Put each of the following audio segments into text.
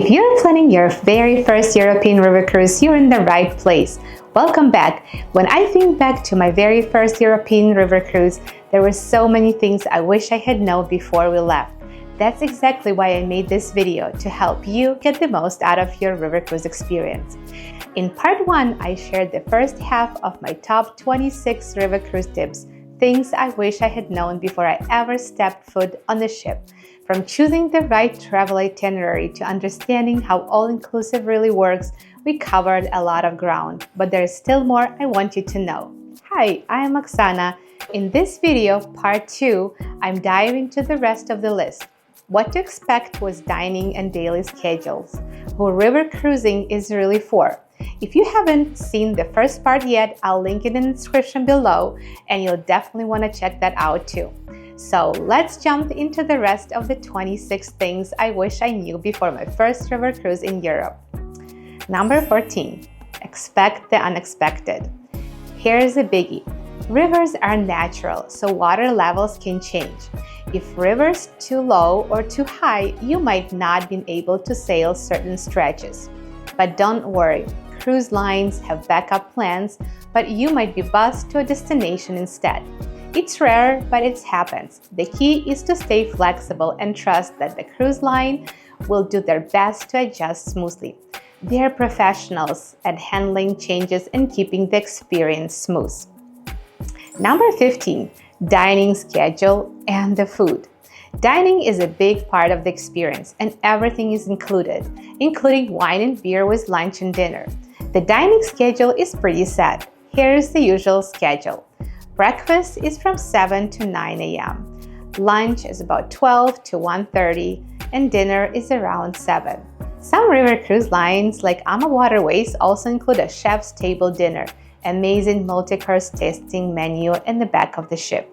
If you're planning your very first European river cruise, you're in the right place. Welcome back. When I think back to my very first European river cruise, there were so many things I wish I had known before we left. That's exactly why I made this video, to help you get the most out of your river cruise experience. In part 1, I shared the first half of my top 26 river cruise tips, things I wish I had known before I ever stepped foot on the ship. From choosing the right travel itinerary to understanding how all-inclusive really works, we covered a lot of ground, but there's still more I want you to know. Hi, I am Oksana. In this video, part 2, I'm diving into the rest of the list. What to expect with dining and daily schedules, who river cruising is really for. If you haven't seen the first part yet, I'll link it in the description below, and you'll definitely want to check that out too. So let's jump into the rest of the 26 things I wish I knew before my first river cruise in Europe. Number 14, expect the unexpected. Here's a biggie. Rivers are natural, so water levels can change. If river's too low or too high, you might not be able to sail certain stretches. But don't worry, cruise lines have backup plans, but you might be bussed to a destination instead. It's rare, but it happens. The key is to stay flexible and trust that the cruise line will do their best to adjust smoothly. They're professionals at handling changes and keeping the experience smooth. Number 15, dining schedule and the food. Dining is a big part of the experience, and everything is included, including wine and beer with lunch and dinner. The dining schedule is pretty set. Here's the usual schedule. Breakfast is from 7 to 9 a.m. Lunch is about 12 to 1:30, and dinner is around 7. Some river cruise lines like AmaWaterways also include a chef's table dinner, amazing multi-course tasting menu in the back of the ship.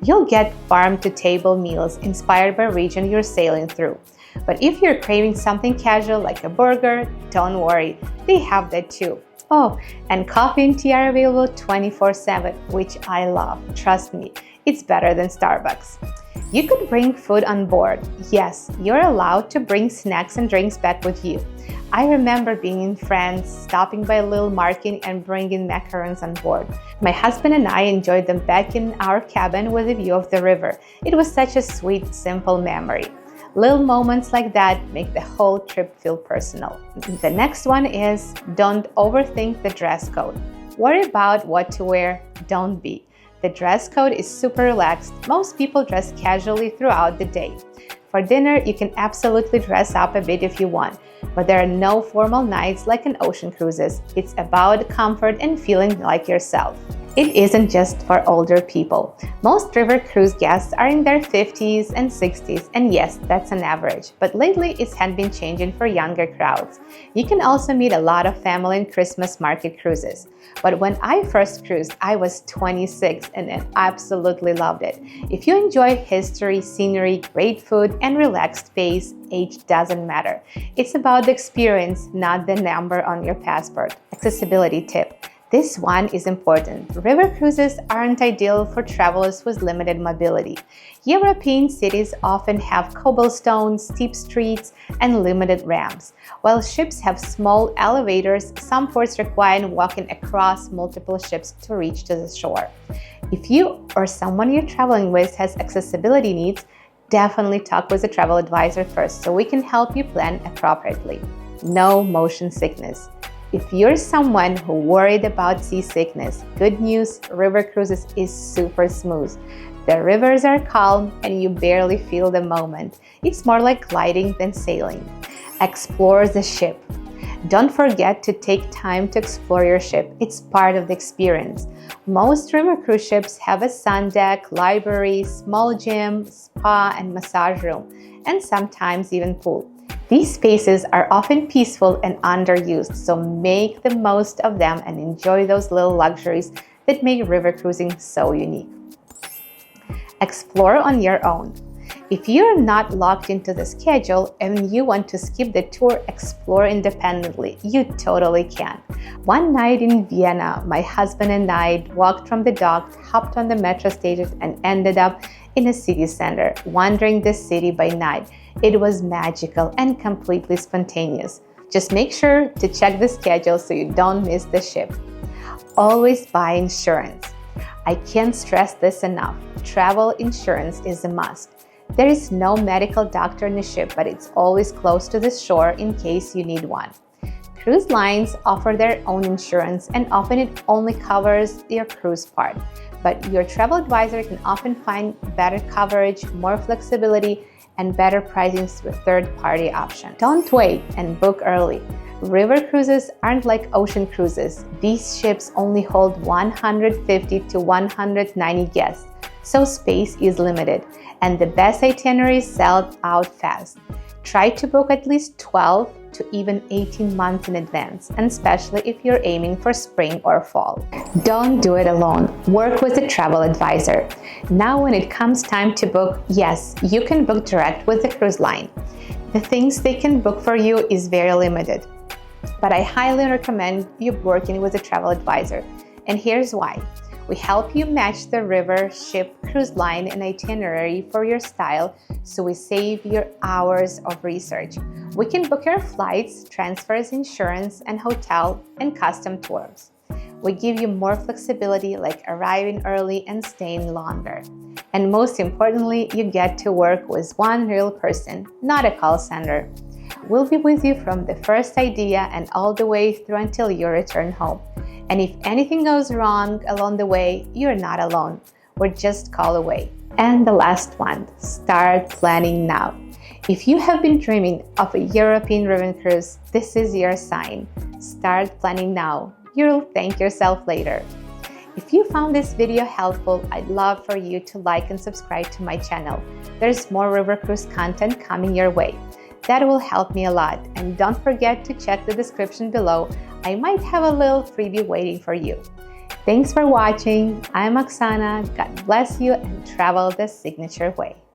You'll get farm-to-table meals inspired by region you're sailing through. But if you're craving something casual like a burger, don't worry, they have that too. Oh, and coffee and tea are available 24/7, which I love. Trust me, it's better than Starbucks. You could bring food on board. Yes, you're allowed to bring snacks and drinks back with you. I remember being in France, stopping by a little market and bringing macarons on board. My husband and I enjoyed them back in our cabin with a view of the river. It was such a sweet, simple memory. Little moments like that make the whole trip feel personal. The next one is, don't overthink the dress code. Worry about what to wear, don't be. The dress code is super relaxed. Most people dress casually throughout the day. For dinner, you can absolutely dress up a bit if you want, but there are no formal nights like on ocean cruises. It's about comfort and feeling like yourself. It isn't just for older people. Most river cruise guests are in their 50s and 60s, and yes, that's an average, but lately it has been changing for younger crowds. You can also meet a lot of family and Christmas market cruises. But when I first cruised, I was 26 and I absolutely loved it. If you enjoy history, scenery, great food, and relaxed pace, age doesn't matter. It's about the experience, not the number on your passport. Accessibility tip. This one is important. River cruises aren't ideal for travelers with limited mobility. European cities often have cobblestones, steep streets, and limited ramps. While ships have small elevators, some ports require walking across multiple ships to reach to the shore. If you or someone you're traveling with has accessibility needs, definitely talk with a travel advisor first so we can help you plan appropriately. No motion sickness. If you're someone who worried about seasickness, good news, river cruises is super smooth. The rivers are calm and you barely feel the moment. It's more like gliding than sailing. Explore the ship. Don't forget to take time to explore your ship. It's part of the experience. Most river cruise ships have a sun deck, library, small gym, spa, and massage room, and sometimes even pool. These spaces are often peaceful and underused, so make the most of them and enjoy those little luxuries that make river cruising so unique. Explore on your own. If you're not locked into the schedule and you want to skip the tour, explore independently. You totally can. One night in Vienna, my husband and I walked from the dock, hopped on the metro station, and ended up in a city center, wandering the city by night. It was magical and completely spontaneous. Just make sure to check the schedule so you don't miss the ship. Always buy insurance. I can't stress this enough. Travel insurance is a must. There is no medical doctor in the ship, but it's always close to the shore in case you need one. Cruise lines offer their own insurance, and often it only covers your cruise part. But your travel advisor can often find better coverage, more flexibility, and better pricing with third-party options. Don't wait and book early. River cruises aren't like ocean cruises. These ships only hold 150 to 190 guests, so space is limited, and the best itineraries sell out fast. Try to book at least 12 to even 18 months in advance, and especially if you're aiming for spring or fall. Don't do it alone. Work with a travel advisor. Now when it comes time to book, yes, you can book direct with the cruise line. The things they can book for you is very limited, but I highly recommend you working with a travel advisor, and here's why. We help you match the river, ship, cruise line, and itinerary for your style, so we save your hours of research. We can book your flights, transfers, insurance, and hotel, and custom tours. We give you more flexibility, like arriving early and staying longer. And most importantly, you get to work with one real person, not a call center. We'll be with you from the first idea and all the way through until you return home. And if anything goes wrong along the way, you're not alone. We're just a call away. And the last one, start planning now. If you have been dreaming of a European river cruise, this is your sign. Start planning now. You'll thank yourself later. If you found this video helpful, I'd love for you to like and subscribe to my channel. There's more river cruise content coming your way. That will help me a lot. And don't forget to check the description below. I might have a little freebie waiting for you. Thanks for watching. I'm Oksana. God bless you and travel the signature way.